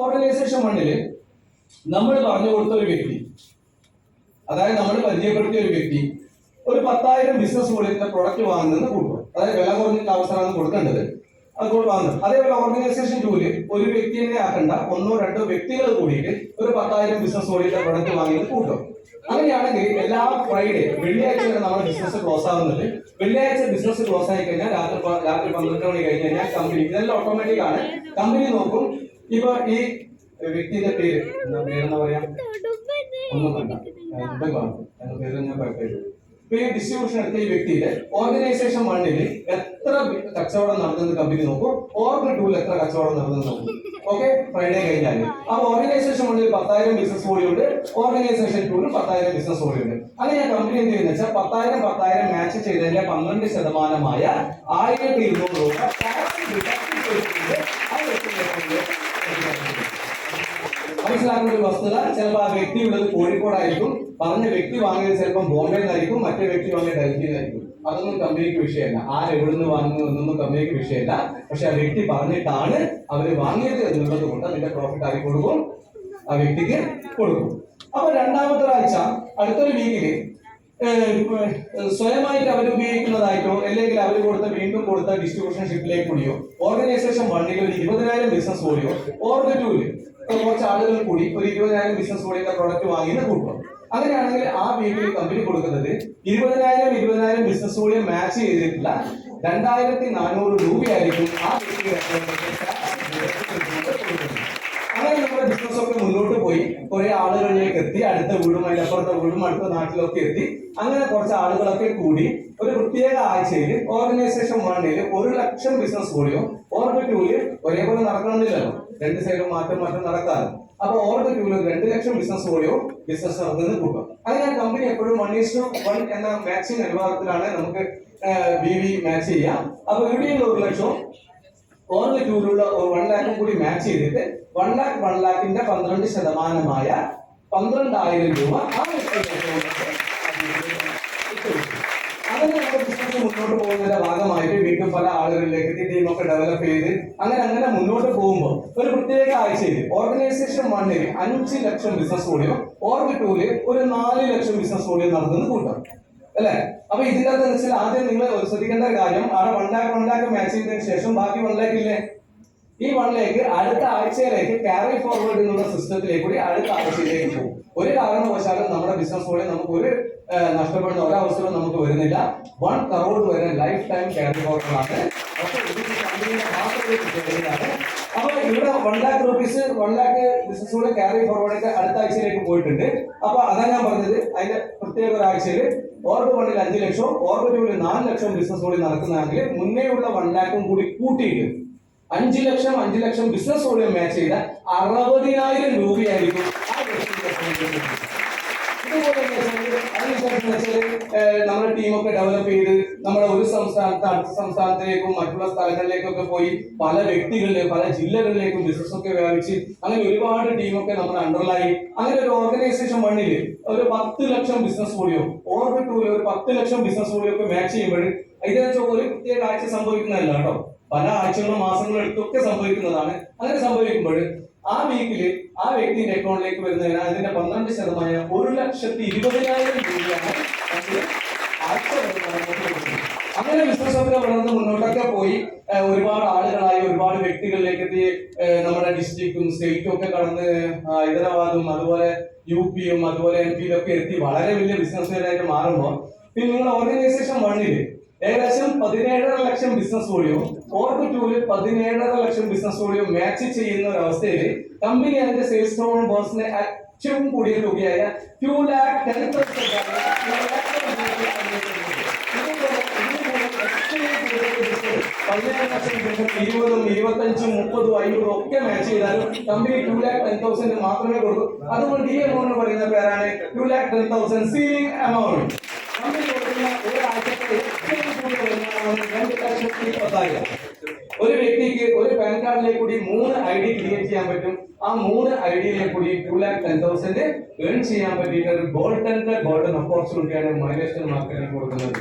Organisation മണ്ണില് നമ്മൾ പറഞ്ഞു കൊടുത്ത ഒരു വ്യക്തി, അതായത് നമ്മൾ പരിചയപ്പെടുത്തിയ ഒരു വ്യക്തി ഒരു 10,000 ബിസിനസ് വോളിയത്തിന്റെ പ്രൊഡക്റ്റ് വാങ്ങുന്നത് കൂട്ടും. അതായത് വില കുറഞ്ഞ അവസരമാണ് കൊടുക്കേണ്ടത്, അതുകൊണ്ട് വാങ്ങുന്നത്. അതേപോലെ ഓർഗനൈസേഷൻ ടൂല് ഒരു വ്യക്തിയെ ആക്കണ്ട, 1-2 വ്യക്തികൾ കൂടിയിട്ട് ഒരു 10,000 ബിസിനസ് വോളിയത്തിന്റെ പ്രൊഡക്റ്റ് വാങ്ങിയത് കൂട്ടും. അങ്ങനെയാണെങ്കിൽ എല്ലാ ഫ്രൈഡേ വെള്ളിയാഴ്ച വരെ നമ്മുടെ ബിസിനസ് ക്ലോസ് ആവുന്നത്. വെള്ളിയാഴ്ച ബിസിനസ് ക്ലോസ് ആയി കഴിഞ്ഞാൽ രാത്രി 12 മണി കഴിഞ്ഞ് കഴിഞ്ഞാൽ കമ്പനി, ഇതെല്ലാം ഓട്ടോമാറ്റിക് ആണ്, കമ്പനി നോക്കും. ഇപ്പൊ ഈ വ്യക്തിയുടെ പേര് എന്താ പറയാ, ഒന്നും വേണ്ട, പേര് ഞാൻ കുഴപ്പമില്ല. ഇപ്പൊ ഈ ഡിസ്ട്രിബ്യൂഷൻ എടുത്ത ഈ വ്യക്തിയുടെ ഓർഗനൈസേഷൻ വണ്ണിൽ എത്ര കച്ചവടം നടത്തുന്നത് കമ്പനി നോക്കും, ഓർഗൻ ടൂവിൽ എത്ര കച്ചവടം നടത്തുന്നത് നോക്കും. ഓക്കെ, ഫ്രൈഡേ കഴിഞ്ഞാൽ അപ്പൊ ഓർഗനൈസേഷൻ വണ്ണിൽ 10,000 ബിസിനസ് വോളിയുണ്ട്, ഓർഗനൈസേഷൻ ടൂവിൽ 10,000 ബിസിനസ് വോളിയുണ്ട്. അങ്ങനെ ഞാൻ കമ്പനി എന്ത് ചെയ്യുന്ന വെച്ചാൽ 10,000 മാച്ച് ചെയ്തതിന്റെ 12% 1,200 രൂപ മനസ്സിലാക്കുന്ന ഒരു വസ്തുത. ചിലപ്പോൾ ആ വ്യക്തി ഉള്ളത് കോഴിക്കോടായിരിക്കും, പറഞ്ഞ വ്യക്തി വാങ്ങിയത് ചിലപ്പോൾ ബോംബെയിലായിരിക്കും, മറ്റേ വ്യക്തി വാങ്ങിയത് ഡൽഹിയിലായിരിക്കും. അതൊന്നും കമ്പനിക്ക് വിഷയമല്ല, ആരെവിടുന്ന് വാങ്ങുന്നു എന്നൊന്നും കമ്പനിക്ക് വിഷയമല്ല. പക്ഷെ ആ വ്യക്തി പറഞ്ഞിട്ടാണ് അവര് വാങ്ങിയത് എന്നുള്ളത് കൊണ്ട് അതിന്റെ പ്രോഫിറ്റ് ആയി കൊടുക്കും, ആ വ്യക്തിക്ക് കൊടുക്കും. അപ്പൊ രണ്ടാമത്തെ ആഴ്ച അടുത്തൊരു വീക്കില് സ്വയമായിട്ട് അവർ ഉപയോഗിക്കുന്നതായിട്ടോ അല്ലെങ്കിൽ അവർ വീണ്ടും കൊടുത്ത ഡിസ്ട്രിബ്യൂഷൻ ഷിപ്പിലേക്ക് കൂടിയോ ഓർഗനൈസേഷൻ വണ്ണിൽ ഒരു 20,000 ബിസിനസ് കൂടിയോ ഓർഗൻ ടൂല് കുറച്ച് ആളുകൾ കൂടി ഒരു 20,000 ബിസിനസ് കൂടിയുടെ പ്രോഡക്റ്റ് വാങ്ങിയത് കൂട്ടും. അങ്ങനെയാണെങ്കിൽ ആ വീക്കിൽ കമ്പനി കൊടുക്കുന്നത് 20,000 ബിസിനസ് കൂടി മാച്ച് ചെയ്തിട്ടുള്ള 2,400 രൂപയായിരിക്കും ആ വീക്കിൽ. അങ്ങനെ നമ്മുടെ ബിസിനസ് ഒക്കെ മുന്നോട്ട് പോയി കുറെ ആളുകളിലേക്ക് എത്തി, അടുത്ത വീടും അതിലപ്പുറത്തെ വീടും അടുത്ത നാട്ടിലൊക്കെ എത്തി. അങ്ങനെ കുറച്ച് ആളുകളൊക്കെ കൂടി ഒരു പ്രത്യേക ആഴ്ചയിൽ ഓർഗനൈസേഷൻ വണ്ണിൽ 1,00,000 ബിസിനസ് കൂടിയോ ഓർഗൻ ടൂല് ഒരേപോലെ നടക്കണമെന്നില്ലല്ലോ, 2 സൈഡും മാറ്റം നടക്കാറ്. അപ്പൊ ഓർഗൻ ടൂല് 2,00,000 ബിസിനസ് കൂടിയോ ബിസിനസ് നടത്തുന്നത് കൂട്ടും. അങ്ങനെ കമ്പനി എപ്പോഴും 1:1 എന്ന മാച്ചിങ് അനുപാതത്തിലാണ് നമുക്ക് BV മാച്ച് ചെയ്യാം. അപ്പൊ ഇവിടെയുള്ള 1,00,000 ഓർഗൻ ടൂലുള്ള 1,00,000 കൂടി മാച്ച് ചെയ്തിട്ട് 1,00,000ന്റെ 12% 12,000 രൂപ ആ അങ്ങനെ നമ്മുടെ ബിസിനസ് മുന്നോട്ട് പോകുന്നതിന്റെ ഭാഗമായിട്ട് വീണ്ടും പല ആളുകളിലേക്ക് ടീമൊക്കെ ഡെവലപ്പ് ചെയ്ത് അങ്ങനെ മുന്നോട്ട് പോകുമ്പോൾ ഒരു പ്രത്യേക ആഴ്ചയിൽ ഓർഗനൈസേഷൻ വണ്ണിൽ 5,00,000 ബിസിനസ് കൂടിയോ ഓർഗൻ ടൂല് ഒരു 4,00,000 ബിസിനസ് കൂടിയോ നടത്തുന്നത് കൂട്ടാം അല്ലെ. അപ്പൊ ഇതിന്റെ അകത്ത് വെച്ചാൽ ആദ്യം നിങ്ങൾ ശ്രദ്ധിക്കേണ്ട കാര്യം, അവിടെ 1,00,000 മാച്ച് ചെയ്തതിനു ശേഷം ബാക്കി 1,00,000 ഇല്ലേ, ഈ 1,00,000 അടുത്ത ആഴ്ചയിലേക്ക് ക്യാരി ഫോർവേഡ് എന്നുള്ള സിസ്റ്റത്തിലേക്ക് കൂടി അടുത്ത ആഴ്ചയിലേക്ക് പോകും. ഒരു കാരണവശാലും നമ്മുടെ ബിസിനസ് കൂടെ നമുക്ക് ഒരു നഷ്ടപ്പെടുന്ന ഒരവസരവും നമുക്ക് വരുന്നില്ല. 1 crore വരെ ലൈഫ് ടൈം ക്യാരി ഫോർവേഡ് ആണ്. അപ്പൊ ഇവിടെ 1,00,000 rupees 1,00,000 ബിസിനസ് കൂടെ ക്യാരി ഫോർവേഡ് അടുത്ത ആഴ്ചയിലേക്ക് പോയിട്ടുണ്ട്. അപ്പൊ അതാ ഞാൻ പറഞ്ഞത്, അതിന്റെ പ്രത്യേക ഒരാഴ്ചയിൽ ഓർഗൻ വണ്ണിൽ 5,00,000 ഓർഗൻ ടൂവിൽ 4,00,000 ബിസിനസ് കൂടി നടക്കുന്നതാണെങ്കിൽ മുന്നേയുള്ള 1,00,000 കൂടി കൂട്ടിയിട്ട് 5,00,000 ബിസിനസ് കൂടി മാച്ച് ചെയ്ത 60,000 രൂപയായിരിക്കും ആ നമ്മുടെ ടീമൊക്കെ ഡെവലപ്പ് ചെയ്ത് നമ്മുടെ ഒരു സംസ്ഥാനത്ത് അടുത്ത സംസ്ഥാനത്തിലേക്കും മറ്റുള്ള സ്ഥലങ്ങളിലേക്കൊക്കെ പോയി പല വ്യക്തികളിലേക്കും പല ജില്ലകളിലേക്കും ബിസിനസ് ഒക്കെ വ്യാപിച്ച് അങ്ങനെ ഒരുപാട് ടീമൊക്കെ നമ്മുടെ അണ്ടറിലായി. അങ്ങനെ ഒരു ഓർഗനൈസേഷൻ വണ്ണില് ഒരു 10,00,000 ബിസിനസ് കൂടിയോ ഓർഗൻ ടൂല് ഒരു 10,00,000 ബിസിനസ് കൂടിയോ ഒക്കെ മാച്ച് ചെയ്യുമ്പോൾ ഇതിനെ ഒരു പ്രത്യേക ആഴ്ച സംഭവിക്കുന്നതല്ല കേട്ടോ, പല ആഴ്ചകളും മാസങ്ങളും എടുത്തൊക്കെ സംഭവിക്കുന്നതാണ്. അങ്ങനെ സംഭവിക്കുമ്പോൾ ആ വീക്കില് ആ വ്യക്തിയുടെ അക്കൗണ്ടിലേക്ക് വരുന്നതിന് അതിന്റെ 12% 1,20,000 രൂപയാണ് അങ്ങനെ ബിസിനസ് ഒക്കെ വളർന്ന് മുന്നോട്ടൊക്കെ പോയി ഒരുപാട് ആളുകളായി ഒരുപാട് വ്യക്തികളിലേക്ക് എത്തി. നമ്മുടെ ഡിസ്ട്രിക്റ്റും സ്റ്റേറ്റും ഒക്കെ കടന്ന് ഹൈദരാബാദും അതുപോലെ UP അതുപോലെ MP ഒക്കെ എത്തി വളരെ വലിയ ബിസിനസ്സുകാരായിട്ട് മാറുമ്പോൾ പിന്നെ നിങ്ങൾ ഓർഗനൈസേഷൻ വണ്ണില് ഏകദേശം 17,500,000 ബിസിനസ് വോളിയോ ഓർഗൻ ടൂല് 17,500,000 ബിസിനസ് വോളിയോ മാച്ച് ചെയ്യുന്ന ഒരു അവസ്ഥയിൽ കമ്പനി അതിന്റെ സെയിൽസ് ടോൺ ബോസിനെ ഏറ്റവും കൂടിയ തുകയായ 20,000 25, 30, 50 ഒക്കെ മാച്ച് ചെയ്താലും കമ്പനി 2,10,000 മാത്രമേ കൊടുക്കൂ. അതുകൊണ്ട് ഈ എമൗണ്ട് പറയുന്ന പേരാണ് 2,10,000 സീലിംഗ് എമൗണ്ട്. കമ്പനി കൊടുക്കുന്ന ഒരാഴ്ചത്തെ ഒരു വ്യക്തിക്ക് ഒരു പാൻ കാർഡിലേക്ക് കൂടി 3 ID ക്രിയേറ്റ് ചെയ്യാൻ പറ്റും. ആ 3 IDയിലേക്ക് കൂടി 2,10,000 ഏൺ ചെയ്യാൻ പറ്റിയിട്ട് ഒരു ഗോൾഡൻ ഓപ്പർച്യൂണിറ്റിയാണ് മൈലേസ്റ്റർ മാർക്കറ്റിൽ കൊടുക്കുന്നത്.